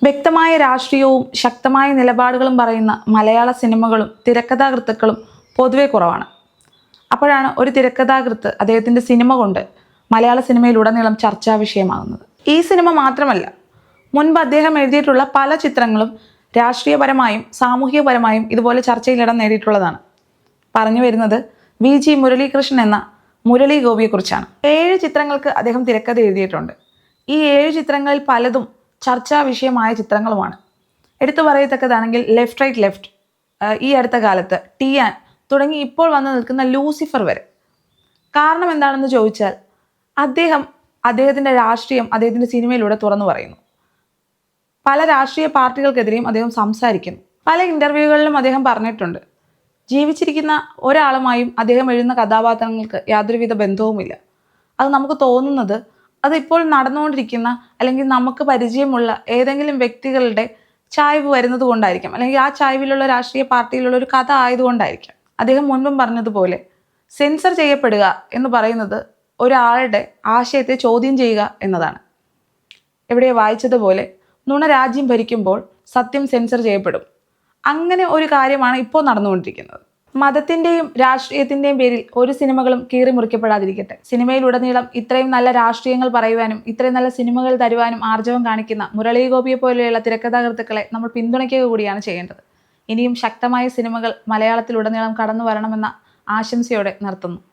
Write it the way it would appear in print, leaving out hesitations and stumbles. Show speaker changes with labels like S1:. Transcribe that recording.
S1: വ്യക്തമായ രാഷ്ട്രീയവും ശക്തമായ നിലപാടുകളും പറയുന്ന മലയാള സിനിമകളും തിരക്കഥാകൃത്തുക്കളും പൊതുവെ കുറവാണ്. അപ്പോഴാണ് ഒരു തിരക്കഥാകൃത്ത് അദ്ദേഹത്തിൻ്റെ സിനിമ കൊണ്ട് മലയാള സിനിമയിലുടനീളം ചർച്ചാ വിഷയമാകുന്നത്. ഈ സിനിമ മാത്രമല്ല, മുൻപ് അദ്ദേഹം എഴുതിയിട്ടുള്ള പല ചിത്രങ്ങളും രാഷ്ട്രീയപരമായും സാമൂഹികപരമായും ഇതുപോലെ ചർച്ചയിലിടം നേടിയിട്ടുള്ളതാണ്. പറഞ്ഞു വരുന്നത് VG മുരളീകൃഷ്ണൻ എന്ന മുരളി ഗോപിയെക്കുറിച്ചാണ്. 7 ചിത്രങ്ങൾക്ക് അദ്ദേഹം തിരക്കഥ എഴുതിയിട്ടുണ്ട്. ഈ 7 ചിത്രങ്ങളിൽ പലതും ചർച്ചാ വിഷയമായ ചിത്രങ്ങളുമാണ്. എടുത്തു പറയത്തക്കതാണെങ്കിൽ ലെഫ്റ്റ് റൈറ്റ് ലെഫ്റ്റ്, ഈ അടുത്ത കാലത്ത് ടിയാൻ തുടങ്ങി ഇപ്പോൾ വന്നു നിൽക്കുന്ന ലൂസിഫർ വരെ. കാരണം എന്താണെന്ന് ചോദിച്ചാൽ, അദ്ദേഹത്തിൻ്റെ രാഷ്ട്രീയം അദ്ദേഹത്തിൻ്റെ സിനിമയിലൂടെ തുറന്നു പറയുന്നു. പല രാഷ്ട്രീയ പാർട്ടികൾക്കെതിരെയും അദ്ദേഹം സംസാരിക്കുന്നു. പല ഇൻ്റർവ്യൂകളിലും അദ്ദേഹം പറഞ്ഞിട്ടുണ്ട്, ജീവിച്ചിരിക്കുന്ന ഒരാളുമായും അദ്ദേഹം എഴുതുന്ന കഥാപാത്രങ്ങൾക്ക് യാതൊരുവിധ ബന്ധവുമില്ല. അത് നമുക്ക് തോന്നുന്നത് അത് ഇപ്പോൾ നടന്നുകൊണ്ടിരിക്കുന്ന അല്ലെങ്കിൽ നമുക്ക് പരിചയമുള്ള ഏതെങ്കിലും വ്യക്തികളുടെ ചായ്വ് വരുന്നത് കൊണ്ടായിരിക്കാം, അല്ലെങ്കിൽ ആ ചായ്വിലുള്ള രാഷ്ട്രീയ പാർട്ടിയിലുള്ള ഒരു കഥ ആയതുകൊണ്ടായിരിക്കാം. അദ്ദേഹം മുൻപും പറഞ്ഞതുപോലെ സെൻസർ ചെയ്യപ്പെടുക എന്ന് പറയുന്നത് ഒരാളുടെ ആശയത്തെ ചോദ്യം ചെയ്യുക എന്നതാണ്. എവിടെ വായിച്ചതുപോലെ നുണ രാജ്യം ഭരിക്കുമ്പോൾ സത്യം സെൻസർ ചെയ്യപ്പെടും. അങ്ങനെ ഒരു കാര്യമാണ് ഇപ്പോൾ നടന്നുകൊണ്ടിരിക്കുന്നത്. മതത്തിൻ്റെയും രാഷ്ട്രീയത്തിൻ്റെയും പേരിൽ ഒരു സിനിമകളും കീറി മുറിക്കപ്പെടാതിരിക്കട്ടെ. സിനിമയിലുടനീളം ഇത്രയും നല്ല രാഷ്ട്രീയങ്ങൾ പറയുവാനും ഇത്രയും നല്ല സിനിമകൾ തരുവാനും ആർജവം കാണിക്കുന്ന മുരളി ഗോപിയെ പോലെയുള്ള തിരക്കഥാകൃത്തുക്കളെ നമ്മൾ പിന്തുണയ്ക്കുക കൂടിയാണ് ചെയ്യേണ്ടത്. ഇനിയും ശക്തമായ സിനിമകൾ മലയാളത്തിലുടനീളം കടന്നു വരണമെന്ന ആശംസയോടെ നിർത്തുന്നു.